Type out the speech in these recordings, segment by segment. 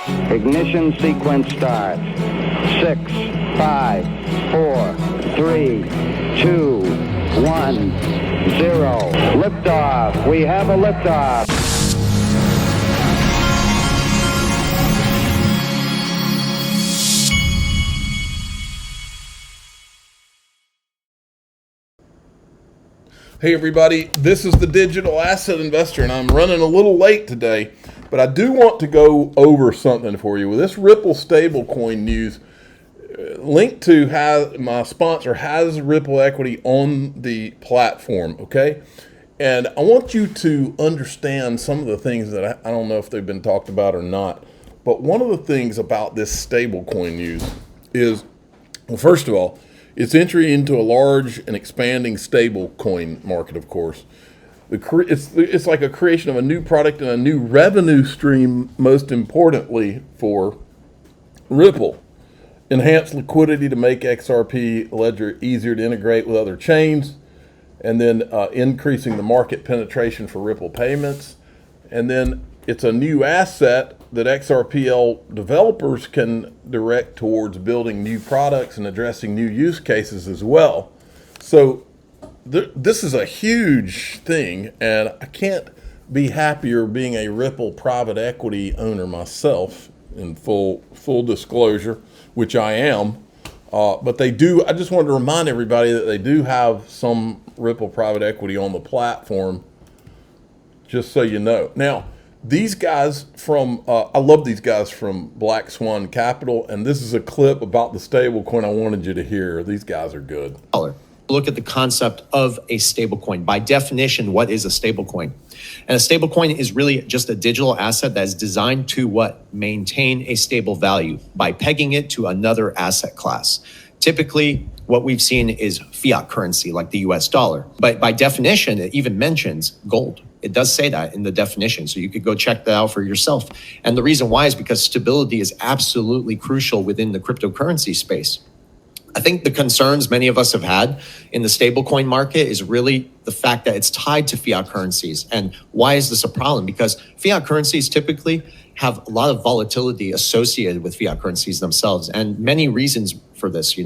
Ignition sequence starts. 6, 5, 4, 3, 2, 1, 0. Liftoff. We have a liftoff. Hey everybody, this is the Digital Asset Investor, and I'm running a little late today, but I do want to go over something for you. With this Ripple stablecoin news, linked to my sponsor has Ripple equity on the platform, okay? And I want you to understand some of the things that I don't know if they've been talked about or not, but one of the things about this stablecoin news is, well, first of all, it's entry into a large and expanding stablecoin market, of course. It's like a creation of a new product and a new revenue stream, most importantly for Ripple. Enhanced liquidity to make XRP ledger easier to integrate with other chains, and then increasing the market penetration for Ripple payments. And then it's a new asset that XRPL developers can direct towards building new products and addressing new use cases as well. So this is a huge thing, and I can't be happier being a Ripple private equity owner myself, in full disclosure, which I am. But they do, I just wanted to remind everybody that they do have some Ripple private equity on the platform, just so you know. Now, these guys from, I love these guys from Black Swan Capital, and this is a clip about the stablecoin I wanted you to hear. These guys are good. Look at the concept of a stablecoin. By definition, what is a stablecoin? And a stablecoin is really just a digital asset that is designed to what? Maintain a stable value by pegging it to another asset class. Typically, what we've seen is fiat currency like the US dollar. But by definition, it even mentions gold. It does say that in the definition, so you could go check that out for yourself. And the reason why is because stability is absolutely crucial within the cryptocurrency space. I think the concerns many of us have had in the stablecoin market is really the fact that it's tied to fiat currencies. And why is this a problem? Because fiat currencies typically have a lot of volatility associated with fiat currencies themselves, and many reasons for this,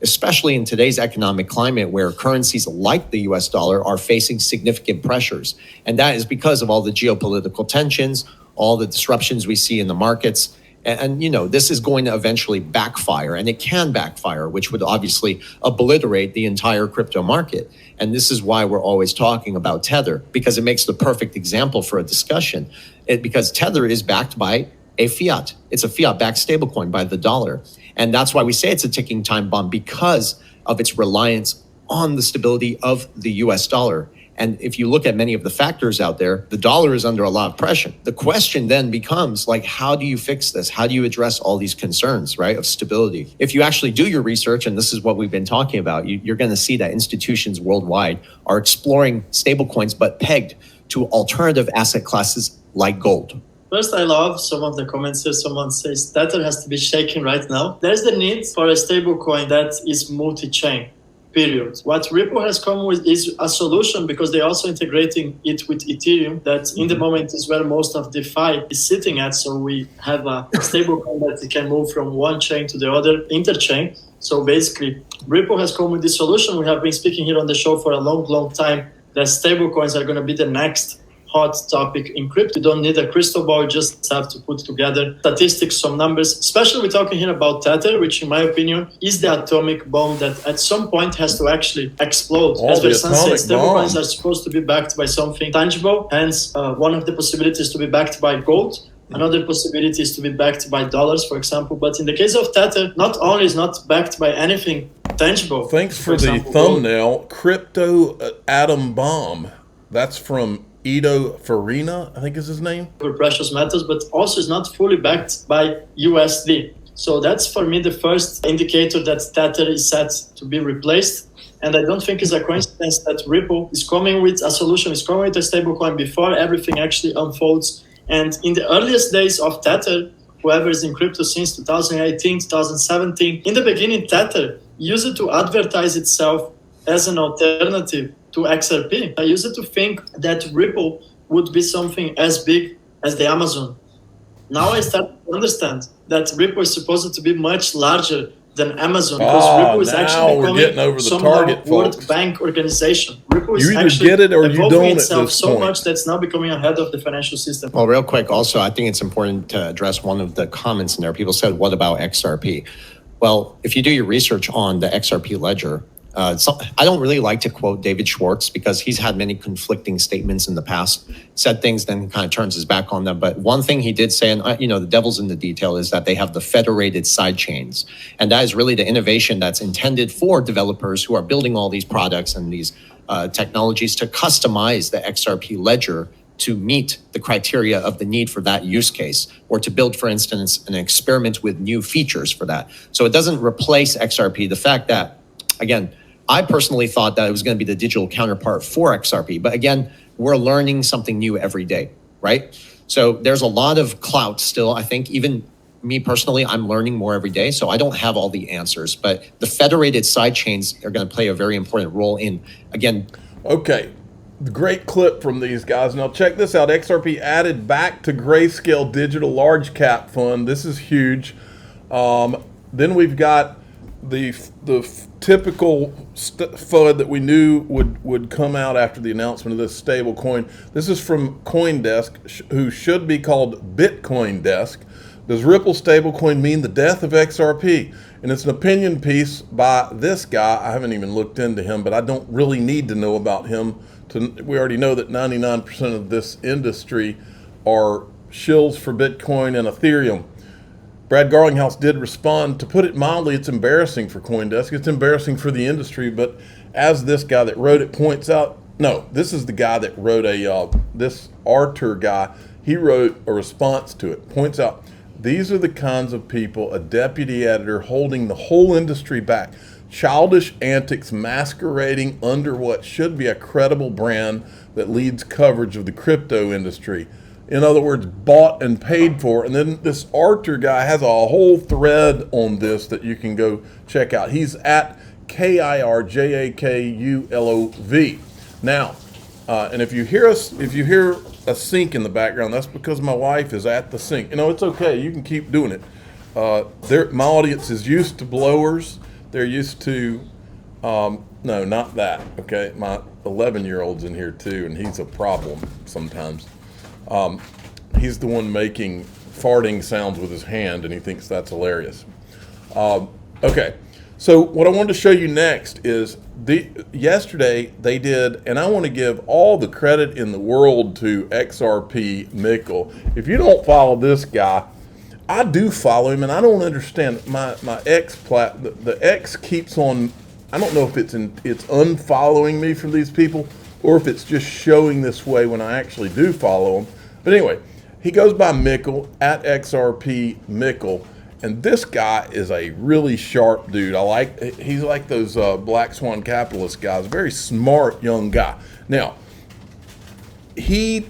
especially in today's economic climate where currencies like the US dollar are facing significant pressures. And that is because of all the geopolitical tensions, all the disruptions we see in the markets. And this is going to eventually backfire, and it can backfire, which would obviously obliterate the entire crypto market. And this is why we're always talking about Tether, because it makes the perfect example for a discussion. Because Tether is backed by a fiat. It's a fiat-backed stablecoin by the dollar. And that's why we say it's a ticking time bomb, because of its reliance on the stability of the US dollar. And if you look at many of the factors out there, the dollar is under a lot of pressure. The question then becomes how do you fix this? How do you address all these concerns, right, of stability? If you actually do your research, and this is what we've been talking about, you're going to see that institutions worldwide are exploring stablecoins, but pegged to alternative asset classes like gold. First, I love some of the comments here. Someone says Tether has to be shaken right now. There's the need for a stablecoin that is multi-chain. Period. What Ripple has come with is a solution, because they're also integrating it with Ethereum, that in the moment is where most of DeFi is sitting at. So we have a stablecoin that can move from one chain to the other, interchain. So basically, Ripple has come with this solution. We have been speaking here on the show for a long time that stablecoins are going to be the next hot topic in crypto. You don't need a crystal ball, you just have to put together statistics, some numbers. Especially we're talking here about Tether, which in my opinion is the atomic bomb that at some point has to actually explode. As Versan said, stablecoins are supposed to be backed by something tangible. Hence, one of the possibilities to be backed by gold. Another possibility is to be backed by dollars, for example. But in the case of Tether, not only is not backed by anything tangible. Thanks for the thumbnail. Crypto atom bomb. That's from Ido Farina, I think is his name. For precious metals, but also is not fully backed by USD. So that's for me the first indicator that Tether is set to be replaced. And I don't think it's a coincidence that Ripple is coming with a solution, is coming with a stablecoin before everything actually unfolds. And in the earliest days of Tether, whoever is in crypto since 2018, 2017, in the beginning, Tether used it to advertise itself as an alternative to XRP. I used to think that Ripple would be something as big as the Amazon Now I start to understand that Ripple is supposed to be much larger than Amazon, because Ripple is actually we're getting over becoming the target, World folks. Bank organization. Ripple is You either actually get it or you evolving don't at itself this so point. much that's now becoming ahead of the financial system. Well, real quick, also, I think it's important to address one of the comments in there. People said, what about XRP? Well, if you do your research on the XRP ledger, I don't really like to quote David Schwartz because he's had many conflicting statements in the past, said things, then kind of turns his back on them. But one thing he did say, and the devil's in the detail, is that they have the federated sidechains. And that is really the innovation that's intended for developers who are building all these products and these technologies to customize the XRP ledger to meet the criteria of the need for that use case, or to build, for instance, an experiment with new features for that. So it doesn't replace XRP. The fact that, again, I personally thought that it was going to be the digital counterpart for XRP. But again, we're learning something new every day, right? So there's a lot of clout still. I think even me personally, I'm learning more every day. So I don't have all the answers. But the federated sidechains are going to play a very important role in, again. Okay, great clip from these guys. Now check this out. XRP added back to Grayscale Digital Large Cap Fund. This is huge. Then we've got the typical FUD that we knew would come out after the announcement of this stable coin. This is from CoinDesk, who should be called Bitcoin Desk. Does Ripple stablecoin mean the death of XRP? And it's an opinion piece by this guy. I haven't even looked into him, but I don't really need to know about him. We already know that 99% of this industry are shills for Bitcoin and Ethereum. Brad Garlinghouse did respond. To put it mildly, it's embarrassing for CoinDesk. It's embarrassing for the industry, but as this guy that wrote it points out, no, this is the guy that wrote this Arthur guy, he wrote a response to it, points out, these are the kinds of people, a deputy editor holding the whole industry back. Childish antics masquerading under what should be a credible brand that leads coverage of the crypto industry. In other words, bought and paid for. And then this Arthur guy has a whole thread on this that you can go check out. He's at KIRJAKULOV. Now, and if you hear a sink in the background, that's because my wife is at the sink. It's okay. You can keep doing it. My audience is used to blowers. They're used to, no, not that. Okay, my 11-year-old's in here too, and he's a problem sometimes. He's the one making farting sounds with his hand, and he thinks that's hilarious. Okay, so what I wanted to show you next is yesterday they did, and I want to give all the credit in the world to XRP Mikkel. If you don't follow this guy, I do follow him, and I don't understand my X the X keeps on. I don't know if it's unfollowing me from these people, or if it's just showing this way when I actually do follow him. But anyway, he goes by Mikkel, at XRP Mikkel, and this guy is a really sharp dude. He's like those Black Swan capitalist guys, very smart young guy. Now, it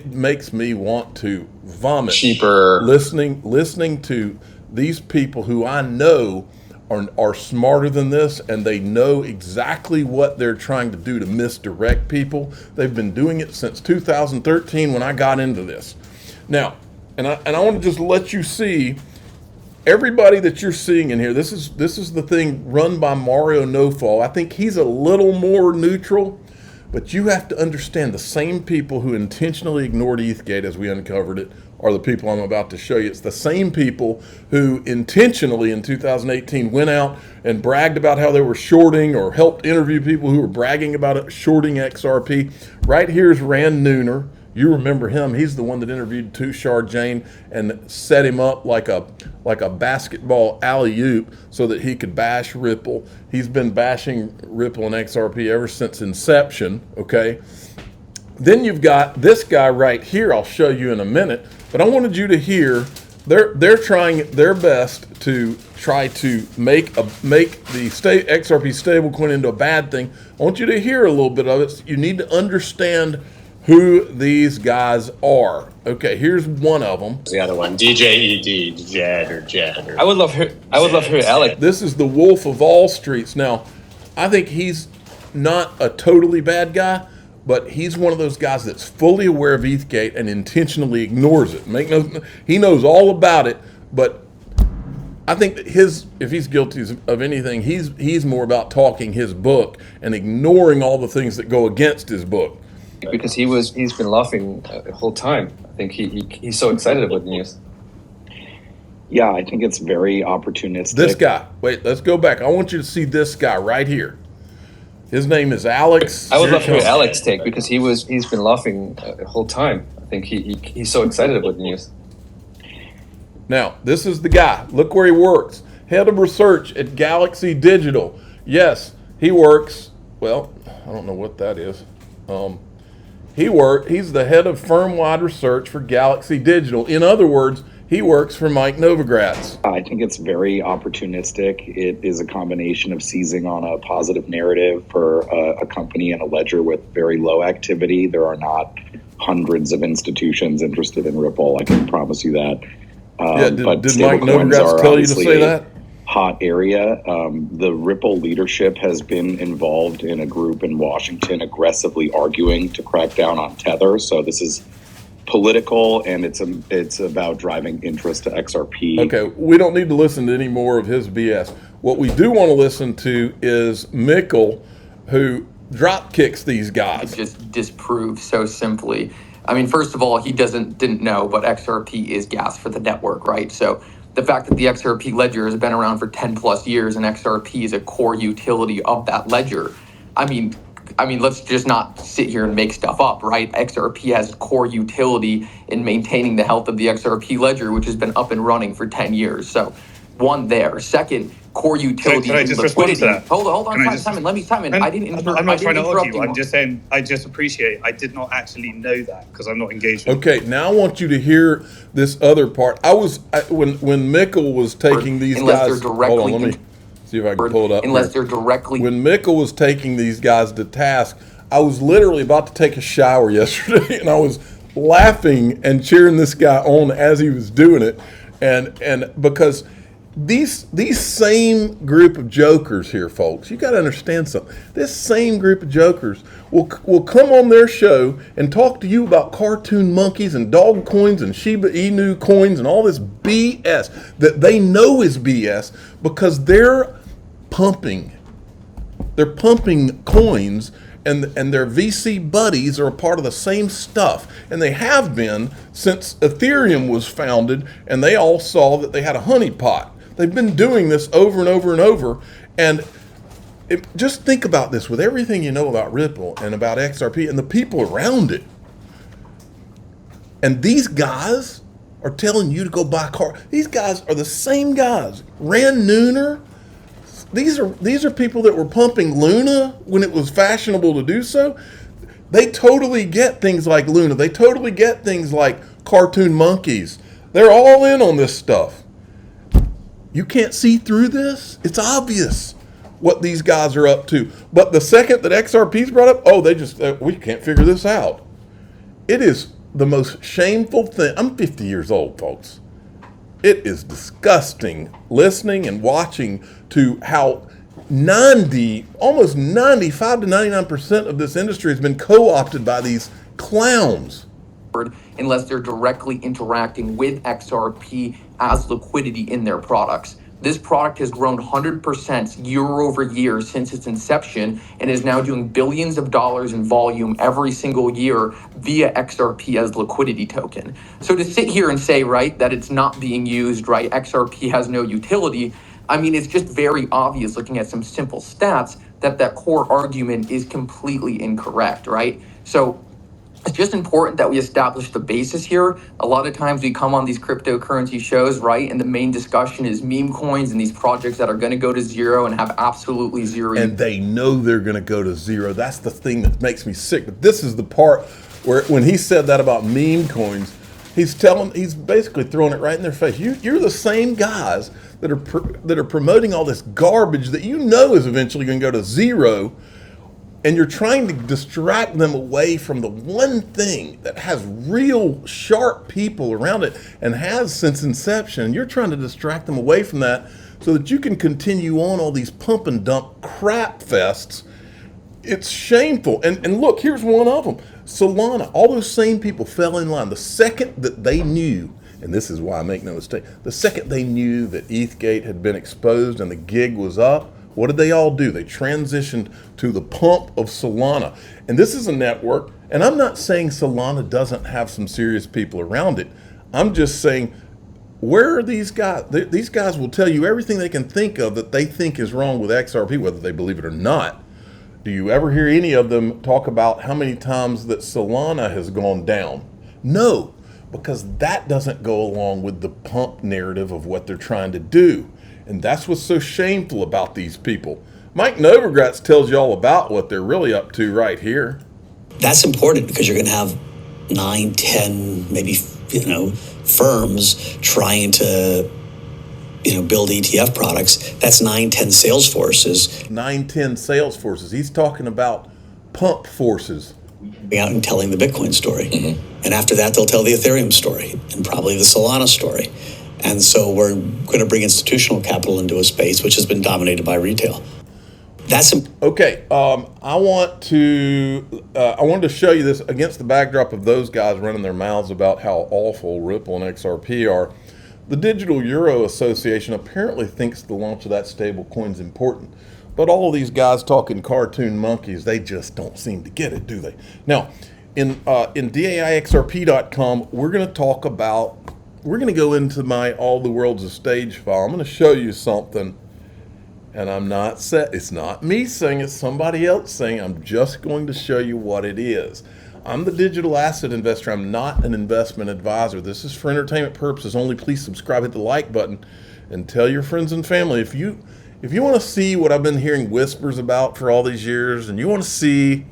makes me want to vomit. Cheaper. Listening to these people who I know are smarter than this, and they know exactly what they're trying to do to misdirect people. They've been doing it since 2013 when I got into this. Now, and I want to just let you see everybody that you're seeing in here. This is the thing run by Mario Nofal. I think he's a little more neutral, but you have to understand the same people who intentionally ignored ETHgate as we uncovered it are the people I'm about to show you. It's the same people who intentionally in 2018 went out and bragged about how they were shorting, or helped interview people who were bragging about it, shorting XRP. Right here's Rand Nooner. You remember him. He's the one that interviewed Tushar Jain and set him up like a basketball alley-oop so that he could bash Ripple. He's been bashing Ripple and XRP ever since inception, okay? Then you've got this guy right here. I'll show you in a minute. But I wanted you to hear, they're trying their best to try to make the XRP stablecoin into a bad thing. I want you to hear a little bit of it. You need to understand who these guys are. Okay, here's one of them. The other one, DJED, Jed. I would love her, Alec. This is the Wolf of all streets. Now, I think he's not a totally bad guy, but he's one of those guys that's fully aware of ETHgate and intentionally ignores it. He knows all about it, but I think that if he's guilty of anything, he's more about talking his book and ignoring all the things that go against his book. Because he's been laughing the whole time. I think he's so excited about the news. Yeah, I think it's very opportunistic. This guy, wait, let's go back. I want you to see this guy right here. His name is Alex. I would love to hear Alex take, because he's been laughing the whole time. I think he's so excited about the news. Now, this is the guy. Look where he works. Head of research at Galaxy Digital. Yes, he works. Well, I don't know what that is. He's the head of firm-wide research for Galaxy Digital. In other words, he works for Mike Novogratz. I think it's very opportunistic. It is a combination of seizing on a positive narrative for a company and a ledger with very low activity. There are not hundreds of institutions interested in Ripple. I can promise you that. Did Mike stablecoins Novogratz tell you to say that? Hot area. The Ripple leadership has been involved in a group in Washington aggressively arguing to crack down on Tether. So this is political, and it's about driving interest to XRP. Okay, we don't need to listen to any more of his BS. What we do want to listen to is Mikkel, who drop kicks these guys. It just disproves so simply. I mean, first of all, he didn't know, but XRP is gas for the network, right? So the fact that the XRP ledger has been around for 10 plus years and XRP is a core utility of that ledger. I mean, let's just not sit here and make stuff up, right? XRP has core utility in maintaining the health of the XRP ledger, which has been up and running for 10 years. So one there. Second, core utility Can I just liquidity. Respond to that? Hold on, Simon. Let me, Simon. I'm not trying to argue you. I'm just saying, I just appreciate, I did not actually know that because I'm not engaged with Okay, now I want you to hear this other part. When Mikkel was taking these guys, hold on, let me see if I can pull it up. Unless they're directly. When Mikkel was taking these guys to task, I was literally about to take a shower yesterday, and I was laughing and cheering this guy on as he was doing it, and because these same group of jokers here, folks, you got to understand something. This same group of jokers will come on their show and talk to you about cartoon monkeys and dog coins and Shiba Inu coins and all this BS that they know is BS because they're pumping coins, and their VC buddies are a part of the same stuff, and they have been since Ethereum was founded, and they all saw that they had a honeypot. They've been doing this over and over and over, and just think about this with everything you know about Ripple and about XRP and the people around it. And these guys are telling you to go buy car. These guys are the same guys. Rand Nooner. These are people that were pumping Luna when it was fashionable to do so. They totally get things like Luna. They totally get things like cartoon monkeys. They're all in on this stuff. You can't see through this. It's obvious what these guys are up to. But the second that XRP's brought up, we can't figure this out. It is the most shameful thing. I'm 50 years old, folks. It is disgusting listening and watching to how almost 95 to 99% of this industry has been co-opted by these clowns. Unless they're directly interacting with XRP as liquidity in their products. This product has grown 100% year over year since its inception and is now doing billions of dollars in volume every single year via XRP as liquidity token. So to sit here and say, right, that it's not being used, right, XRP has no utility, I mean, it's just very obvious looking at some simple stats that core argument is completely incorrect, right? So it's just important that we establish the basis here. A lot of times we come on these cryptocurrency shows, right? And the main discussion is meme coins and these projects that are going to go to zero and have absolutely zero. And they know they're going to go to zero. That's the thing that makes me sick. But this is the part where when he said that about meme coins, he's basically throwing it right in their face. You're the same guys that are promoting all this garbage that you know is eventually going to go to zero. And you're trying to distract them away from the one thing that has real sharp people around it and has since inception. You're trying to distract them away from that so that you can continue on all these pump and dump crap fests. It's shameful. And look, here's one of them. Solana, all those same people fell in line. The second that they knew, and this is why I make no mistake, the second they knew that ETHgate had been exposed and the gig was up, what did they all do? They transitioned to the pump of Solana. And this is a network, and I'm not saying Solana doesn't have some serious people around it. I'm just saying, where are these guys? These guys will tell you everything they can think of that they think is wrong with XRP, whether they believe it or not. Do you ever hear any of them talk about how many times that Solana has gone down? No, because that doesn't go along with the pump narrative of what they're trying to do. And that's what's so shameful about these people. Mike Novogratz tells you all about what they're really up to right here. That's important because you're going to have 9, 10, maybe, firms trying to build ETF products. That's 9, 10 sales forces. 9, 10 sales forces. He's talking about pump forces. Out and telling the Bitcoin story. And after that, they'll tell the Ethereum story and probably the Solana story. And so we're going to bring institutional capital into a space which has been dominated by retail. That's okay. I wanted to show you this against the backdrop of those guys running their mouths about how awful Ripple and XRP are. The Digital Euro Association apparently thinks the launch of that stable coin is important, but all of these guys talking cartoon monkeys, they just don't seem to get it, do they? Now, in DAIXRP.com, we're going to go into my All the World's a Stage file. I'm going to show you something, and it's not me saying, it's somebody else saying. I'm just going to show you what it is. I'm the digital asset investor. I'm not an investment advisor. This is for entertainment purposes only. Please subscribe, hit the like button, and tell your friends and family. If you want to see what I've been hearing whispers about for all these years, and you want to see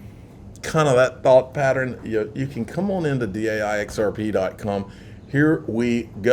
kind of that thought pattern, you can come on into DAIXRP.com. Here we go.